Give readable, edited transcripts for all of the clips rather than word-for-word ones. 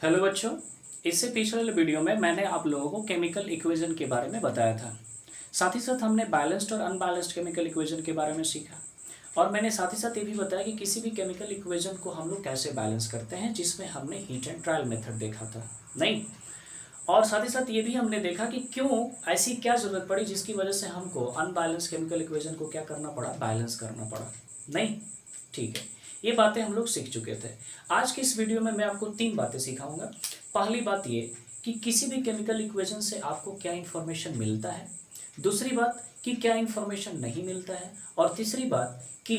Hello बच्चों, इससे पिछले वाले वीडियो में मैंने आप लोगों को केमिकल इक्वेशन के बारे में बताया था। साथ ही साथ हमने बैलेंस्ड और अनबैलेंस्ड केमिकल इक्वेशन के बारे में सीखा और मैंने साथ ही साथ ये भी बताया कि किसी भी केमिकल इक्वेशन को हम लोग कैसे बैलेंस करते हैं, जिसमें हमने हीट एंड ट्रायल मेथड देखा था नहीं। और साथ ही साथ ये भी हमने देखा कि क्यों ऐसी क्या ज़रूरत पड़ी जिसकी वजह से हमको अनबैलेंस केमिकल इक्वेशन को क्या करना पड़ा, बैलेंस करना पड़ा नहीं। ठीक है, ये बातें हम लोग सीख चुके थे। आज की इस वीडियो में मैं आपको 3 बातें सिखाऊंगा। पहली बात ये कि किसी भी केमिकल इक्वेशन से आपको क्या इन्फॉर्मेशन मिलता है, दूसरी बात कि क्या इन्फॉर्मेशन नहीं मिलता है, और तीसरी बात कि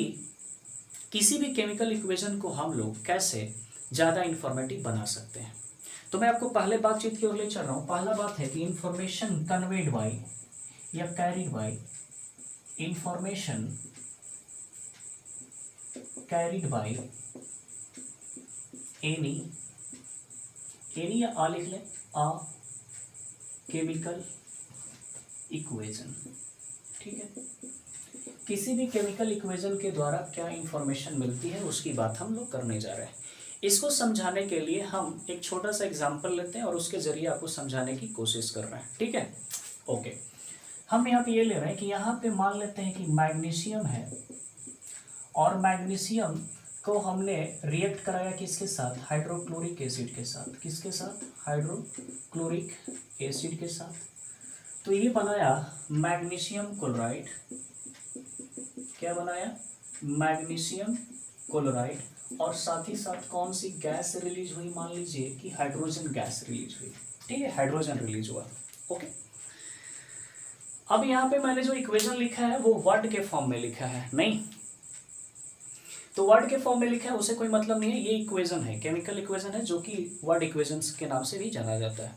किसी भी केमिकल इक्वेशन को हम लोग कैसे ज़्यादा इन्फॉर्मेटिव बना सकते हैं। तो मैं आपको पहले बातचीत की ओर ले चल रहा हूँ। पहला बात है कि इंफॉर्मेशन कन्वेड बाय या carried bye, information carried by any या आ लिख लें, आ केमिकल इक्वेशन। ठीक है, किसी भी केमिकल इक्वेशन के द्वारा क्या इंफॉर्मेशन मिलती है उसकी बात हम लोग करने जा रहे हैं। इसको समझाने के लिए हम एक छोटा सा एग्जांपल लेते हैं और उसके जरिए आपको समझाने की कोशिश कर रहे हैं। ठीक है, ओके। हम यहाँ पे ये ले रहे हैं कि यहाँ पे मान लेते हैं कि मैग्नीशियम है और मैग्नीशियम को हमने रिएक्ट कराया किसके साथ, हाइड्रोक्लोरिक एसिड के साथ। किसके साथ, हाइड्रोक्लोरिक एसिड के साथ। तो ये बनाया मैग्नीशियम क्लोराइड। क्या बनाया, मैग्नीशियम क्लोराइड। और साथ ही साथ कौन सी गैस रिलीज हुई, मान लीजिए कि हाइड्रोजन गैस रिलीज हुई। ठीक है, हाइड्रोजन रिलीज हुआ। ओके, अब यहाँ पे मैंने जो इक्वेशन लिखा है वो वर्ड के फॉर्म में लिखा है नहीं। तो वर्ड के फॉर्म में लिखा है उसे कोई मतलब नहीं है, ये इक्वेशन है, केमिकल इक्वेशन है, जो कि वर्ड इक्वेशंस के नाम से भी जाना जाता है।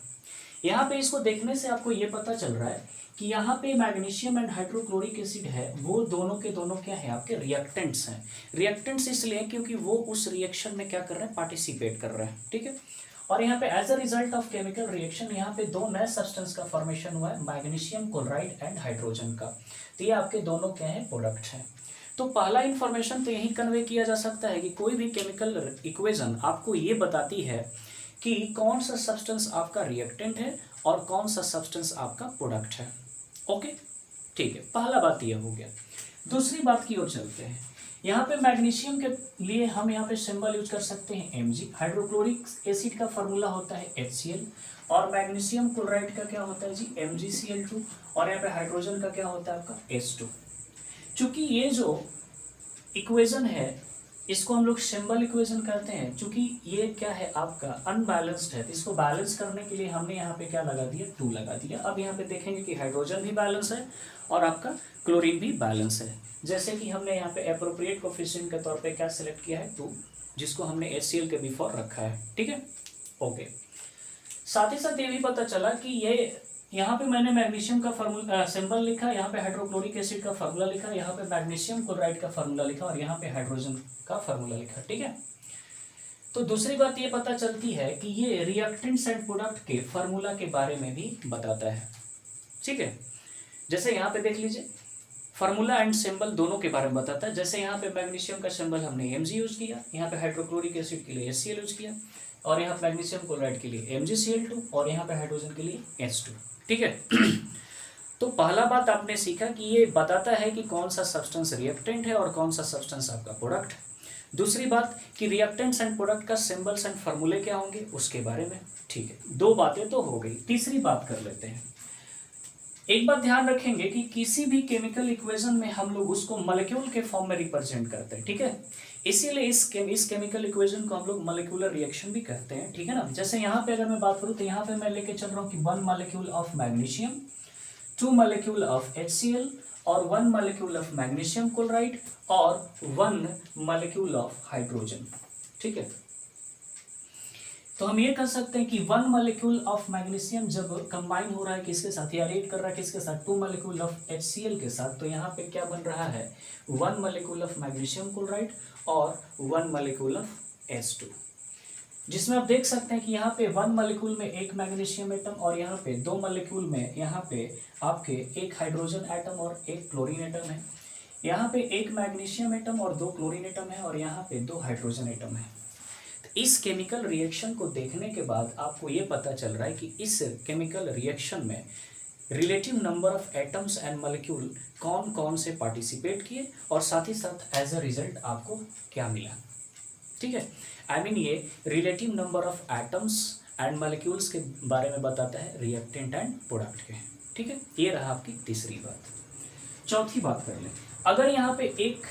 यहाँ पे इसको देखने से आपको ये पता चल रहा है कि यहाँ पे मैग्नीशियम एंड हाइड्रोक्लोरिक एसिड है, वो दोनों के दोनों क्या है, आपके रिएक्टेंट्स हैं। रिएक्टेंट्स इसलिए क्योंकि वो उस रिएक्शन में क्या कर रहे हैं, पार्टिसिपेट कर रहे हैं। ठीक है, और यहाँ पे as a result of chemical reaction यहाँ पे 2 नए सब्सटेंस का फॉर्मेशन हुआ है, मैग्नीशियम क्लोराइड एंड हाइड्रोजन का। तो ये आपके दोनों क्या है, प्रोडक्ट हैं। तो पहला इंफॉर्मेशन तो यही कन्वे किया जा सकता है कि कोई भी केमिकल इक्वेशन आपको ये बताती है कि कौन सा सब्सटेंस आपका रिएक्टेंट है और कौन सा सब्सटेंस आपका प्रोडक्ट है। ओके, ठीक है, पहला बात ये हो गया। दूसरी बात की ओर चलते हैं। यहाँ पे मैग्नीशियम के लिए हम यहाँ पे सिंबल यूज कर सकते हैं Mg। हाइड्रोक्लोरिक एसिड का फॉर्मूला होता है HCl और मैग्नीशियम क्लोराइड का क्या होता है जी, MgCl2। और यहाँ पे हाइड्रोजन का क्या होता है आपका H2। चूंकि ये जो इक्वेशन है इसको हम लोग सिंबल इक्वेशन कहते हैं, क्योंकि ये क्या है आपका अनबैलेंस्ड है। तो इसको बैलेंस करने के लिए हमने यहाँ पे क्या लगा दिया, 2 लगा दिया। अब यहाँ पे देखेंगे कि हाइड्रोजन भी बैलेंस है और आपका क्लोरीन भी बैलेंस है। जैसे कि हमने यहाँ पे एप्रोप्रिएट कोफिशिएंट के तौर पे क्या सिलेक्ट किया है, 2, जिसको हमने HCl के बिफोर रखा है। ठीक है, ओके। साथ ही साथ ये भी पता चला कि ये यहाँ पे मैंने मैग्नीशियम का फॉर्मूला सिंबल लिखा, यहाँ पे हाइड्रोक्लोरिक एसिड का फॉर्मूला लिखा, यहाँ पे मैग्नीशियम क्लोराइड का फॉर्मूला लिखा और यहाँ पे हाइड्रोजन का फॉर्मूला लिखा। ठीक है, तो दूसरी बात ये पता चलती है कि ये रिएक्टेंट्स एंड प्रोडक्ट के फॉर्मूला के बारे में भी बताता है। ठीक है, जैसे यहाँ पे देख लीजिए, फार्मूला एंड सिंबल दोनों के बारे में बताता है। जैसे यहाँ पे मैग्नीशियम का सिंबल हमने Mg यूज किया, यहाँ पे हाइड्रोक्लोरिक एसिड के लिए HCl यूज किया, और यहाँ मैग्नीशियम क्लोराइड के लिए MgCl2 और यहाँ पे हाइड्रोजन के लिए H2। ठीक है, तो पहला बात आपने सीखा कि ये बताता है कि कौन सा सब्सटेंस रिएक्टेंट है और कौन सा सब्सटेंस आपका प्रोडक्ट है। दूसरी बात कि रिएक्टेंट्स एंड प्रोडक्ट का सिंबल्स एंड फार्मूले क्या होंगे उसके बारे में। ठीक है, 2 बातें तो हो गई। तीसरी बात कर लेते हैं। एक बात ध्यान रखेंगे कि किसी भी केमिकल इक्वेशन में हम लोग उसको मॉलिक्यूल के फॉर्म में रिप्रेजेंट करते हैं। ठीक है, इसीलिए इस केमिकल इक्वेशन को हम लोग मॉलिक्यूलर रिएक्शन भी कहते हैं। ठीक है ना, जैसे यहाँ पे अगर मैं बात करूँ तो यहाँ पे मैं लेके चल रहा हूँ कि 1 molecule of magnesium, 2 molecule of HCl और 1 मॉलिक्यूल ऑफ मैग्नीशियम क्लोराइड और 1 मॉलिक्यूल ऑफ हाइड्रोजन। ठीक है, तो हम ये कह सकते हैं कि 1 मॉलिक्यूल ऑफ मैग्नीशियम जब कंबाइन हो रहा है किसके साथ, या रिएक्ट कर रहा है किसके साथ, 2 मॉलिक्यूल ऑफ HCl के साथ, तो यहाँ पे क्या बन रहा है, 1 मॉलिक्यूल ऑफ मैग्नीशियम क्लोराइड और 1 मॉलिक्यूल ऑफ H2, जिसमें आप देख सकते हैं कि यहाँ पे 1 मॉलिक्यूल में 1 मैग्नीशियम एटम और यहाँ पे 2 मॉलिक्यूल में यहाँ पे आपके 1 हाइड्रोजन एटम और 1 क्लोरीन एटम है। यहाँ पे एक मैग्नीशियम एटम और 2 क्लोरीन एटम है और यहाँ पे 2 हाइड्रोजन एटम है। तो इस केमिकल रिएक्शन को देखने के बाद आपको ये पता चल रहा है कि इस केमिकल रिएक्शन में relative number of atoms and molecule कौन कौन से पार्टिसिपेट किए और साथ ही साथ एज अ रिजल्ट आपको क्या मिला। ठीक है, आई मीन ये relative number of atoms and molecules के बारे में बताता है, रिएक्टेंट एंड प्रोडक्ट के। ठीक है, ये रहा आपकी तीसरी बात। चौथी बात कर लें, अगर यहाँ पे एक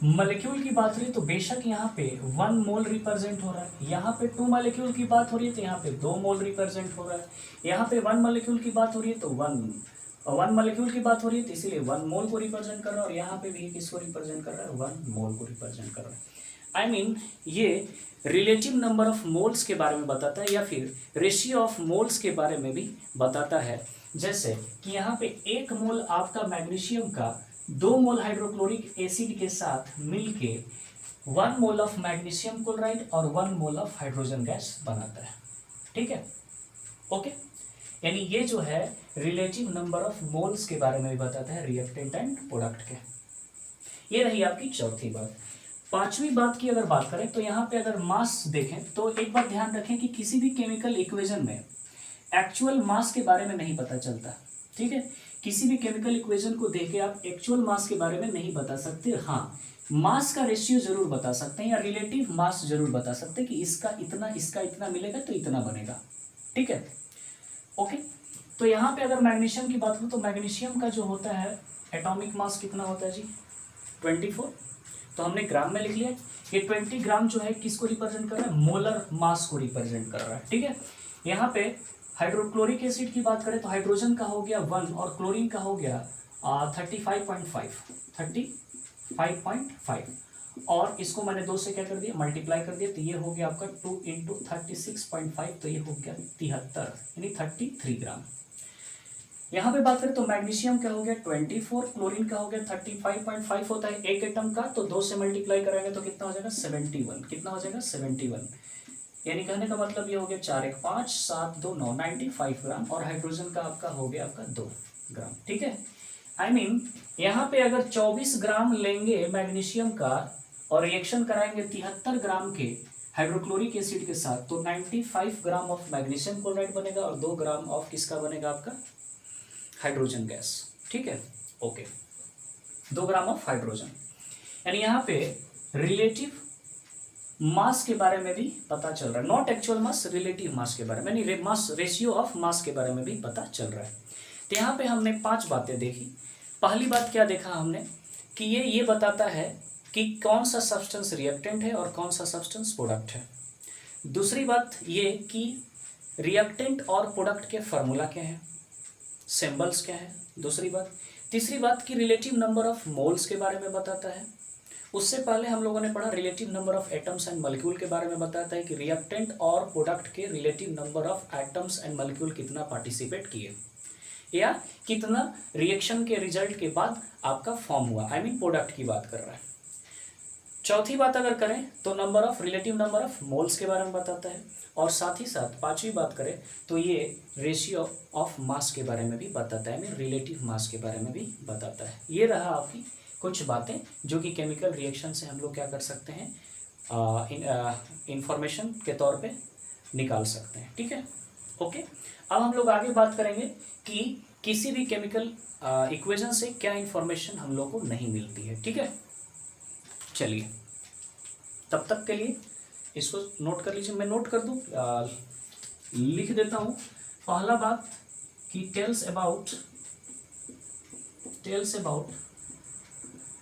मॉलिक्यूल की बात हो रही है तो बेशक यहाँ पे 1 मोल रिप्रेजेंट हो रहा है, यहाँ पे 2 मॉलिक्यूल की बात हो रही है तो यहाँ पे 2 मोल रिप्रेजेंट हो रहा है, यहाँ पे 1 मॉलिक्यूल की बात हो रही है तो 1 मॉलिक्यूल की बात हो रही है तो इसीलिए 1 मोल को रिप्रेजेंट कर रहा है, और यहाँ पे भी किसको रिप्रेजेंट कर रहा है, 1 मोल को रिप्रेजेंट कर रहा है। आई मीन ये रिलेटिव नंबर ऑफ मोल्स के बारे में बताता है या फिर रेशियो ऑफ मोल्स के बारे में भी बताता है। जैसे कि यहाँ पे 1 मोल आपका मैग्नीशियम का 2 मोल हाइड्रोक्लोरिक एसिड के साथ मिलके 1 मोल ऑफ मैग्नीशियम क्लोराइड और 1 मोल ऑफ हाइड्रोजन गैस बनाता है। ठीक है, ओके, यानी ये जो है रिलेटिव नंबर ऑफ मोल्स के बारे में भी बताता है, रिएक्टेंट एंड प्रोडक्ट के। ये रही आपकी चौथी बात। पांचवी बात की अगर बात करें तो यहाँ पे अगर मास देखें तो एक बात ध्यान रखें कि किसी भी केमिकल इक्वेशन में एक्चुअल मास के बारे में नहीं पता चलता। ठीक है, किसी भी केमिकल इक्वेशन को देख के आप एक्चुअल मास के बारे में नहीं बता सकते। हाँ, मास का रेशियो जरूर बता सकते हैं या रिलेटिव मास जरूर बता सकते हैं कि इसका इतना मिलेगा तो इतना बनेगा। ठीक है, ओके। तो यहाँ पे अगर मैग्नीशियम की बात करूँ तो मैग्नीशियम का जो होता है एटॉमिक मास कितना होता है जी, 24। तो हमने ग्राम में लिख लिया। ये 20 ग्राम जो है किसको रिप्रेजेंट कर रहा है, मोलर मास को रिप्रेजेंट कर रहा है। ठीक है, यहाँ पे हाइड्रोक्लोरिक एसिड की बात करें तो हाइड्रोजन का हो गया 1 और क्लोरीन का हो गया 35.5 और इसको मैंने 2 से क्या कर दिया, मल्टीप्लाई कर दिया, तो ये हो गया आपका 2 × 36.5, तो ये हो गया 73 यानी 33 ग्राम। यहाँ पे बात करें तो मैग्नीशियम का हो गया 24, क्लोरीन का हो गया 35.5 होता है एक एटम का, तो 2 से मल्टीप्लाई कराएंगे तो कितना हो जाएगा 71। कितना हो जाएगा 71, यानी कहने का मतलब ये हो गया 4 × 1 = 5, 7 × 2 = 9, 95 ग्राम। और हाइड्रोजन का आपका हो गया आपका 2 ग्राम। ठीक है, आई मीन यहाँ पे अगर 24 ग्राम लेंगे मैग्नीशियम का और रिएक्शन कराएंगे 73 ग्राम के हाइड्रोक्लोरिक एसिड के साथ तो 95 ग्राम ऑफ मैग्नीशियम क्लोराइड बनेगा और 2 ग्राम ऑफ किसका बनेगा आपका, हाइड्रोजन गैस। ठीक है, ओके, 2 ग्राम ऑफ हाइड्रोजन। यानी यहाँ पे रिलेटिव मास के बारे में भी पता चल रहा है, not actual mass, relative mass के बारे में, यानी मास रेशियो ऑफ मास के बारे में भी पता चल रहा है। तो यहाँ पे हमने 5 बातें देखी। पहली बात क्या देखा हमने कि ये बताता है कि कौन सा सब्सटेंस रिएक्टेंट है और कौन सा सब्सटेंस प्रोडक्ट है। दूसरी बात ये कि रिएक्टेंट और प्रोडक्ट के फॉर्मूला क्या है, सिंबल्स क्या है, दूसरी बात। तीसरी बात कि रिलेटिव नंबर ऑफ मोल्स के बारे में बताता है। उससे पहले हम लोगों ने पढ़ा relative number of atoms and molecule के बारे में बताता है कि रिएक्टेंट और प्रोडक्ट के relative number of atoms and molecule कितना पार्टिसिपेट किए या कितना रिएक्शन के रिजल्ट के बाद आपका फॉर्म हुआ, आई मीन प्रोडक्ट की बात कर रहा है। चौथी बात अगर करें तो रिलेटिव नंबर ऑफ मोल्स के बारे में बताता है और साथ ही साथ पांचवी बात करें तो ये रेशियो ऑफ मास के बारे में भी बताता है, मीन रिलेटिव मास के बारे में भी बताता है। ये रहा आपकी कुछ बातें जो कि केमिकल रिएक्शन से हम लोग क्या कर सकते हैं, इंफॉर्मेशन के तौर पे निकाल सकते हैं। ठीक है, ओके। अब हम लोग आगे बात करेंगे कि किसी भी केमिकल इक्वेशन से क्या इंफॉर्मेशन हम लोग को नहीं मिलती है। ठीक है, चलिए तब तक के लिए इसको नोट कर लीजिए, मैं नोट कर दूं, लिख देता हूं। पहला बात कि tells about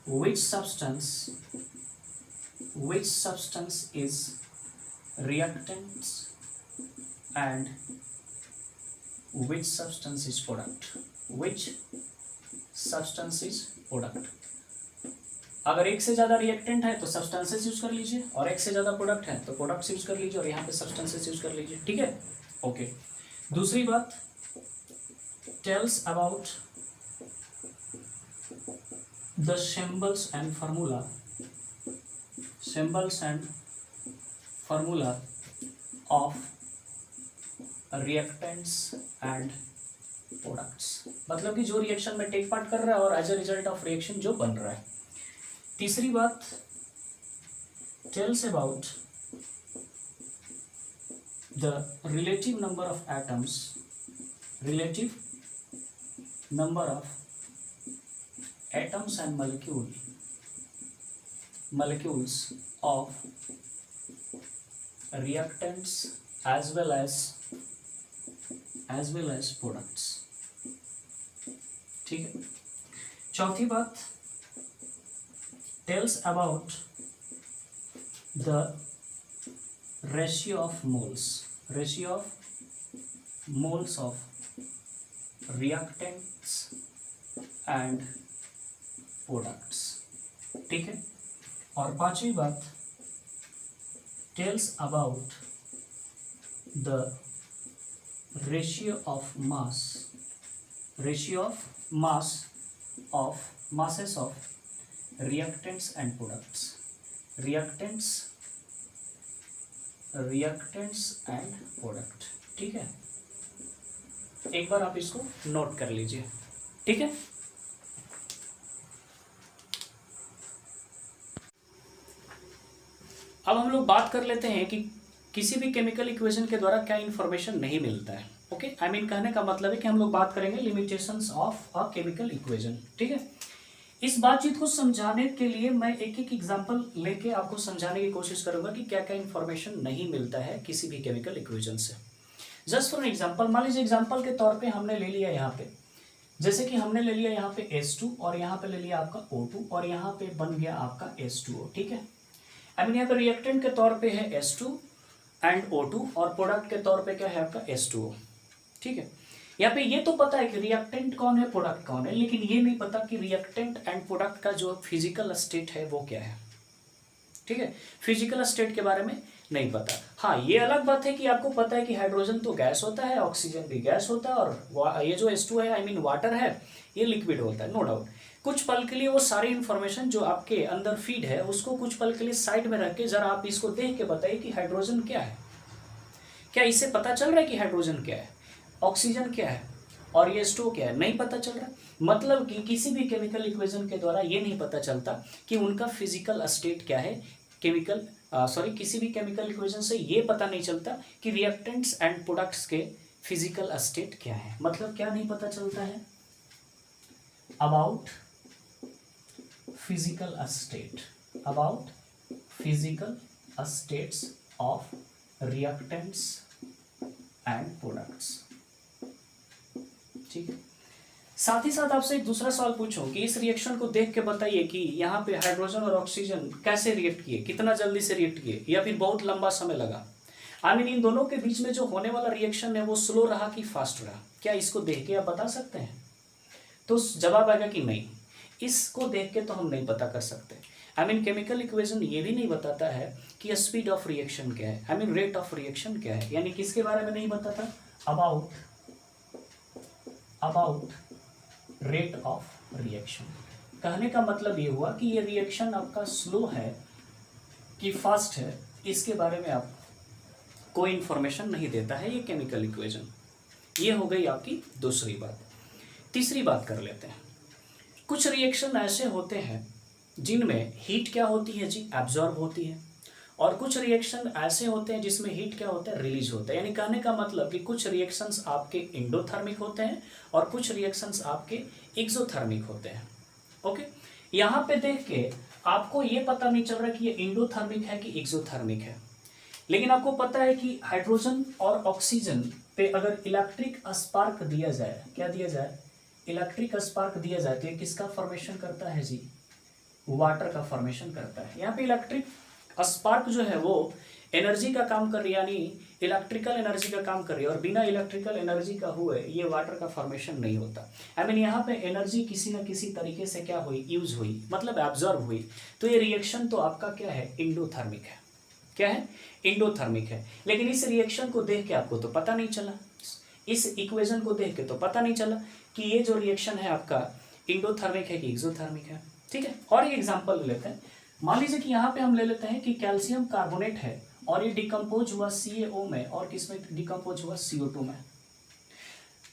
which substance is reactants and which substance is product, अगर एक से ज्यादा रिएक्टेंट है तो सब्सटेंसेस यूज कर लीजिए और एक से ज्यादा प्रोडक्ट है तो प्रोडक्ट्स यूज कर लीजिए और यहाँ पे सब्सटेंसेस यूज कर लीजिए। ठीक है, ओके। दूसरी बात tells about the symbols and formula of reactants and products, मतलब कि जो रिएक्शन में टेक पार्ट कर रहा है और as a result of reaction जो बन रहा है। तीसरी बात, tells about the relative number of atoms, relative number of atoms and molecules of reactants as well as products। ठीक है। चौथी बात, tells about the ratio of moles of reactants and products। ठीक है। और पांचवी बात, tells about the ratio of masses of reactants and products, reactants and product। ठीक है, एक बार आप इसको नोट कर लीजिए। ठीक है। अब हम लोग बात कर लेते हैं कि किसी भी केमिकल इक्वेशन के द्वारा क्या इंफॉर्मेशन नहीं मिलता है। ओके, आई मीन कहने का मतलब है कि हम लोग बात करेंगे limitations of a chemical equation. ठीक है। इस बातचीत को समझाने के लिए मैं एक एक एग्जांपल लेके आपको समझाने की कोशिश करूंगा कि क्या क्या इंफॉर्मेशन नहीं मिलता है किसी भी केमिकल इक्वेशन से। जस्ट फॉर एग्जांपल, मान लीजिए एग्जांपल के तौर पे हमने ले लिया यहाँ पे, जैसे कि हमने ले लिया यहाँ पे H2 और यहाँ पे ले लिया आपका O2 और यहाँ पे बन गया आपका H2O। ठीक है। आई मीन यहाँ पे रिएक्टेंट के तौर पे है H2 एंड O2 और प्रोडक्ट के तौर पे क्या है आपका H2O। ठीक है। यहाँ पे ये तो पता है कि रिएक्टेंट कौन है, प्रोडक्ट कौन है, लेकिन ये नहीं पता कि रिएक्टेंट एंड प्रोडक्ट का जो फिजिकल स्टेट है वो क्या है। ठीक है। फिजिकल स्टेट के बारे में नहीं पता। हाँ, ये अलग बात है कि आपको पता है कि हाइड्रोजन तो गैस होता है, ऑक्सीजन भी गैस होता है और ये जो H2 है, आई मीन वाटर है, ये लिक्विड होता है, नो डाउट। कुछ पल के लिए वो सारी इंफॉर्मेशन जो आपके अंदर फीड है उसको कुछ पल के लिए साइड में रख के जरा आप इसको देख के बताइए कि हाइड्रोजन क्या है। क्या इससे पता चल रहा है कि हाइड्रोजन क्या है, ऑक्सीजन क्या है और ये H2O क्या है? नहीं पता चल रहा। मतलब कि किसी भी केमिकल इक्वेशन के द्वारा ये नहीं पता चलता कि उनका फिजिकल स्टेट क्या है। किसी भी केमिकल इक्वेशन से ये पता नहीं चलता कि रिएक्टेंट्स एंड प्रोडक्ट्स के फिजिकल स्टेट क्या है। मतलब क्या नहीं पता चलता है? About physical states of reactants and products. ठीक है। साथ ही साथ आपसे एक दूसरा सवाल पूछूं कि इस रिएक्शन को देख के बताइए कि यहाँ पे हाइड्रोजन और ऑक्सीजन कैसे रिएक्ट किए, कितना जल्दी से रिएक्ट किए या फिर बहुत लंबा समय लगा। आई मीन इन दोनों के बीच में जो होने वाला रिएक्शन है वो स्लो रहा कि फास्ट रहा। क्या इसको देख के आप बता सकते हैं? तो जवाब आएगा कि नहीं, इसको देख के तो हम नहीं पता कर सकते। आई मीन केमिकल इक्वेशन ये भी नहीं बताता है कि स्पीड ऑफ रिएक्शन क्या है, I mean rate of reaction क्या है। यानी किसके बारे में नहीं बताता? About rate of reaction. कहने का मतलब ये हुआ कि ये रिएक्शन आपका स्लो है कि फास्ट है, इसके बारे में आप कोई इंफॉर्मेशन नहीं देता है ये केमिकल इक्वेशन। ये हो गई आपकी दूसरी बात। तीसरी बात कर लेते हैं। कुछ रिएक्शन ऐसे होते हैं जिनमें हीट क्या होती है जी, एब्जॉर्ब होती है, और कुछ रिएक्शन ऐसे होते हैं जिसमें हीट क्या होता है, रिलीज होता है। यानी कहने का मतलब कि कुछ रिएक्शंस आपके इंडोथर्मिक होते हैं और कुछ रिएक्शंस आपके एक्सोथर्मिक होते हैं। ओके, यहाँ पे देख के आपको ये पता नहीं चल रहा कि ये इंडोथर्मिक है कि एक्सोथर्मिक है, लेकिन आपको पता है कि हाइड्रोजन और ऑक्सीजन पे अगर इलेक्ट्रिक स्पार्क दिया जाए, क्या दिया जाए, इलेक्ट्रिक स्पार्क दिया जाए, तो ये किसका फॉर्मेशन करता है जी, वाटर का फॉर्मेशन करता है। यहाँ पे इलेक्ट्रिक स्पार्क जो है वो एनर्जी का काम कर रही है, यानी इलेक्ट्रिकल एनर्जी का काम कर रही है, और बिना इलेक्ट्रिकल एनर्जी का हुए ये वाटर का फॉर्मेशन नहीं होता। आई मीन यहाँ पे एनर्जी किसी न किसी तरीके से क्या हुई, यूज हुई, मतलब एब्जॉर्ब हुई। तो ये रिएक्शन तो आपका क्या है, इंडोथर्मिक है। क्या है, इंडोथर्मिक है। लेकिन इस रिएक्शन को देख के आपको तो पता नहीं चला, इस इक्वेशन को देख के तो पता नहीं चला कि ये जो रिएक्शन है आपका इंडोथर्मिक है कि एक्सोथर्मिक है। ठीक है। और ये एग्जांपल लेते हैं। मान लीजिए कि यहाँ पे हम ले लेते हैं कि कैल्शियम कार्बोनेट है और ये डिकम्पोज हुआ CaO में और किसमें डिकम्पोज हुआ CO2 में।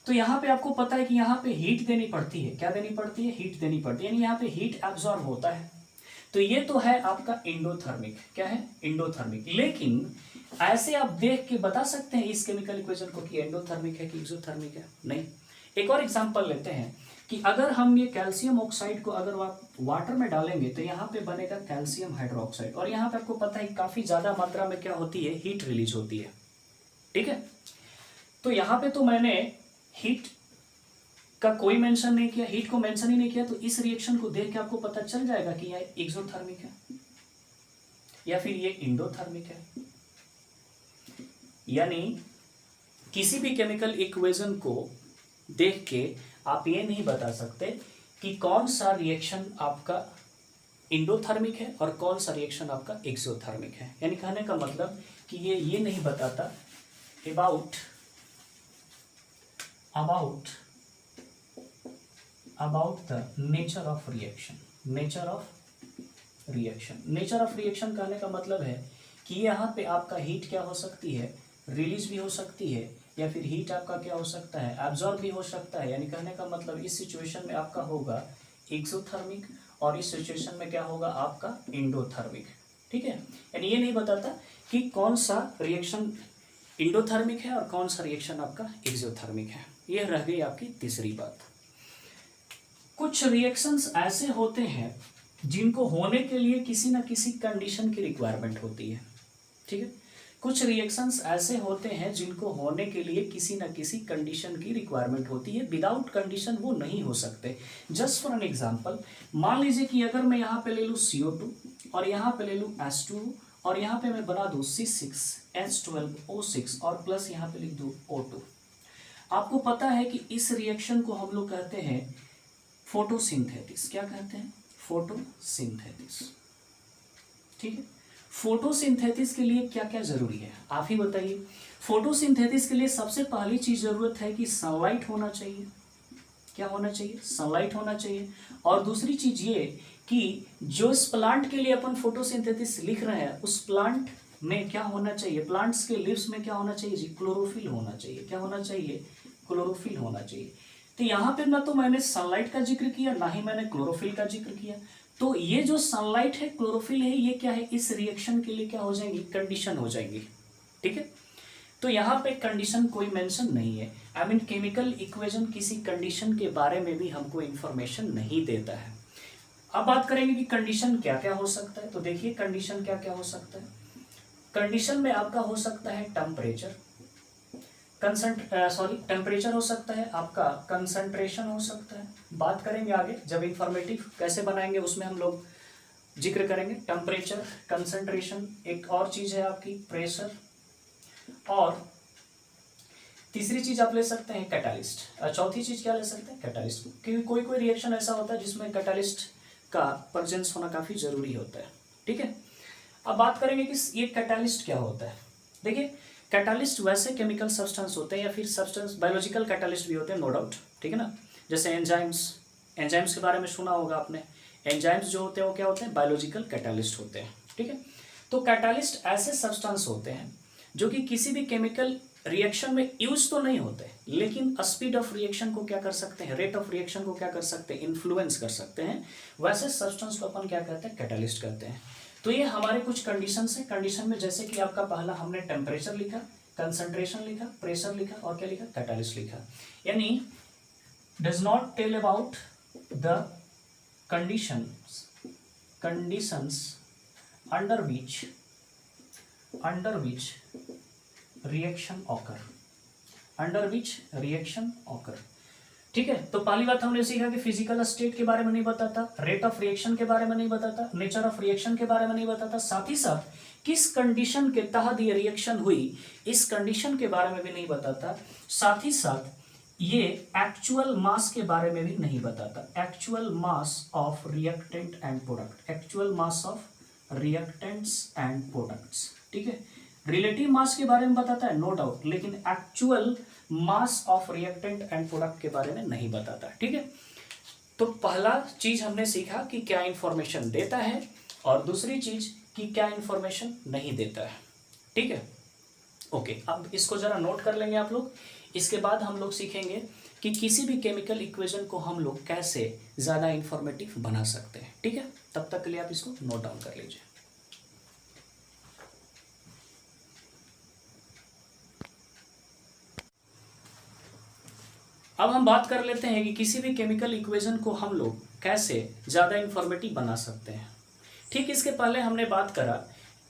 तो यहाँ पे आपको पता है कि यहाँ पे हीट देनी पड़ती है, क्या देनी पड़ती है, हीट देनी पड़ती है, यानी यहाँ पे हीट एब्जॉर्ब होता है। तो ये तो है आपका एंडोथर्मिक, क्या है, एंडोथर्मिक। लेकिन ऐसे आप देख के बता सकते हैं इस केमिकल इक्वेशन को कि एंडोथर्मिक है कि एक्सोथर्मिक है? नहीं। एक और एग्जांपल लेते हैं कि अगर हम ये कैल्शियम ऑक्साइड को अगर आप वाटर में डालेंगे तो यहाँ पे बनेगा कैल्शियम हाइड्रोक्साइड, और यहाँ पे आपको पता है काफी ज्यादा मात्रा में क्या होती है, हीट रिलीज होती है, ठीक है। तो यहाँ पे तो मैंने हीट का कोई मेंशन नहीं किया, हीट को मेंशन ही नहीं किया, तो इस रिएक्शन को देख के आपको पता चल जाएगा कि यह एक्सोथर्मिक है या फिर ये एंडोथर्मिक है। यानी किसी भी केमिकल इक्वेशन को देख के आप ये नहीं बता सकते कि कौन सा रिएक्शन आपका एंडोथर्मिक है और कौन सा रिएक्शन आपका एक्सोथर्मिक है। यानी कहने का मतलब कि ये नहीं बताता about the nature of reaction। Nature of reaction कहने का मतलब है कि यहाँ पे आपका हीट क्या हो सकती है, रिलीज भी हो सकती है, या फिर हीट आपका क्या हो सकता है, एब्जॉर्ब भी हो सकता है। यानी कहने का मतलब इस सिचुएशन में आपका होगा एक्सोथर्मिक और इस सिचुएशन में क्या होगा आपका एंडोथर्मिक, ठीक है। यानी ये नहीं बताता कि कौन सा रिएक्शन एंडोथर्मिक है और कौन सा रिएक्शन आपका एक्सोथर्मिक है। ये रह गई आपकी तीसरी बात। कुछ रिएक्शंस ऐसे होते हैं जिनको होने के लिए किसी ना किसी कंडीशन की रिक्वायरमेंट होती है, ठीक है। कुछ रिएक्शंस ऐसे होते हैं जिनको होने के लिए किसी ना किसी कंडीशन की रिक्वायरमेंट होती है, विदाउट कंडीशन वो नहीं हो सकते। जस्ट फॉर एन एग्जांपल, मान लीजिए कि अगर मैं यहाँ पे ले लूँ CO2 और यहाँ पे ले लूँ H2 और यहाँ पे मैं बना दूँ C6H12O6 और प्लस यहाँ पे लिख दूँ O2। आपको पता है कि इस रिएक्शन को हम लोग कहते हैं फोटोसिंथेसिस। क्या कहते हैं, फोटोसिंथेसिस, ठीक है। फोटोसिंथेसिस के लिए क्या क्या जरूरी है आप ही बताइए। फोटोसिंथेसिस के लिए सबसे पहली चीज जरूरत है कि सनलाइट होना चाहिए। क्या होना चाहिए, सनलाइट होना चाहिए। और दूसरी चीज ये कि जो इस प्लांट के लिए अपन फोटोसिंथेसिस लिख रहे हैं उस प्लांट में क्या होना चाहिए, प्लांट्स के लीव्स में क्या होना चाहिए जी, क्लोरोफिल होना चाहिए। क्या होना चाहिए, क्लोरोफिल होना चाहिए। तो यहाँ पे ना तो मैंने सनलाइट का जिक्र किया ना ही मैंने क्लोरोफिल का जिक्र किया। तो ये जो सनलाइट है, क्लोरोफिल है, ये क्या है, इस रिएक्शन के लिए क्या हो जाएंगी, कंडीशन हो जाएंगी, ठीक है। तो यहाँ पे कंडीशन कोई मेंशन नहीं है। आई मीन केमिकल इक्वेशन किसी कंडीशन के बारे में भी हमको इंफॉर्मेशन नहीं देता है। अब बात करेंगे कि कंडीशन क्या क्या हो सकता है। तो देखिए कंडीशन क्या क्या हो सकता है। कंडीशन में आपका हो सकता है टेम्परेचर, टेम्परेचर हो सकता है, आपका कंसंट्रेशन हो सकता है। बात करेंगे आगे जब इंफॉर्मेटिव कैसे बनाएंगे उसमें हम लोग जिक्र करेंगे। टेम्परेचर, कंसंट्रेशन, एक और चीज है आपकी प्रेशर, और तीसरी चीज आप ले सकते हैं कैटालिस्ट। चौथी चीज क्या ले सकते हैं, कैटालिस्ट। क्योंकि कोई कोई रिएक्शन ऐसा होता है जिसमें कैटालिस्ट का प्रेजेंस होना काफी जरूरी होता है, ठीक है। अब बात करेंगे कि ये कैटालिस्ट क्या होता है। देखिए कैटालिस्ट वैसे केमिकल सब्सटेंस होते हैं या फिर सब्सटेंस, बायोलॉजिकल कैटालिस्ट भी होते हैं, नो डाउट, ठीक है ना। जैसे एंजाइम्स के बारे में सुना होगा आपने। एंजाइम्स जो होते हैं वो क्या होते हैं, बायोलॉजिकल कैटालिस्ट होते हैं, ठीक है। तो कैटालिस्ट ऐसे सब्सटेंस होते हैं जो कि किसी भी केमिकल रिएक्शन में यूज तो नहीं होते, लेकिन स्पीड ऑफ रिएक्शन को क्या कर सकते हैं, रेट ऑफ रिएक्शन को क्या कर सकते हैं, इन्फ्लुएंस कर सकते हैं। वैसे सब्सटेंस को अपन क्या कहते हैं, कैटालिस्ट कहते हैं। तो ये हमारे कुछ कंडीशंस है। कंडीशन में जैसे कि आपका पहला हमने टेम्परेचर लिखा, कंसंट्रेशन लिखा, प्रेशर लिखा और क्या लिखा, कैटालिस्ट लिखा। यानी does not tell about the conditions under which reaction occur, ठीक है। तो पहली बात हमने सीखा कि फिजिकल स्टेट के बारे में नहीं बताता, रेट ऑफ रिएक्शन के बारे में नहीं बताता, नेचर ऑफ रिएक्शन के बारे में नहीं बताता, साथ ही साथ किस कंडीशन के तहत ये रिएक्शन हुई इस कंडीशन के बारे में भी नहीं बताता, साथ ही साथ ये एक्चुअल मास के बारे में भी नहीं बताता, actual mass of reactant and product, actual mass of reactants and products, ठीक है। रिलेटिव मास के बारे में बताता है नो डाउट, लेकिन actual mass of reactant and product के बारे में नहीं बताता, ठीक है। तो पहला चीज हमने सीखा कि क्या इंफॉर्मेशन देता है और दूसरी चीज कि क्या इंफॉर्मेशन नहीं देता है, ठीक है। ओके, अब इसको जरा नोट कर लेंगे आप लोग। इसके बाद हम लोग सीखेंगे कि किसी भी केमिकल इक्वेशन को हम लोग कैसे ज़्यादा इंफॉर्मेटिव बना सकते हैं। ठीक है, तब तक के लिए आप इसको नोट डाउन कर लीजिए। अब हम बात कर लेते हैं कि किसी भी केमिकल इक्वेशन को हम लोग कैसे ज़्यादा इंफॉर्मेटिव बना सकते हैं। ठीक, इसके पहले हमने बात करा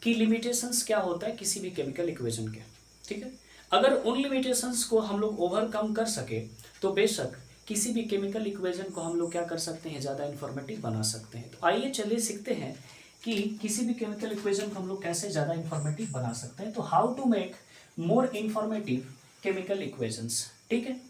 कि लिमिटेशंस क्या होता है किसी भी केमिकल इक्वेशन के। ठीक है, अगर उन लिमिटेशंस को हम लोग ओवरकम कर सके तो बेशक किसी भी केमिकल इक्वेशन को हम लोग क्या कर सकते हैं, ज़्यादा इंफॉर्मेटिव बना सकते हैं। तो आइए चलिए सीखते हैं कि किसी भी केमिकल इक्वेशन को हम लोग कैसे ज़्यादा इंफॉर्मेटिव बना सकते हैं। तो how to make more informative chemical equations. ठीक है,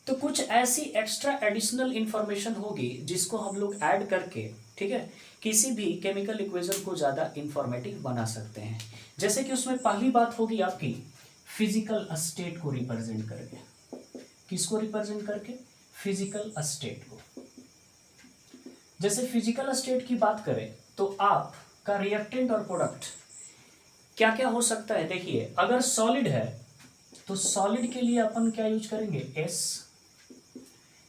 तो कुछ ऐसी एक्स्ट्रा एडिशनल इंफॉर्मेशन होगी जिसको हम लोग ऐड करके, ठीक है, किसी भी केमिकल इक्वेशन को ज़्यादा इंफॉर्मेटिव बना सकते हैं। जैसे कि उसमें पहली बात होगी आपकी फिजिकल स्टेट को रिप्रेजेंट करके। किसको रिप्रेजेंट करके? फिजिकल स्टेट को। जैसे फिजिकल स्टेट की बात करें तो आपका रिएक्टेंट और प्रोडक्ट क्या क्या हो सकता है। देखिए, अगर सॉलिड है तो सॉलिड के लिए अपन क्या यूज करेंगे? S।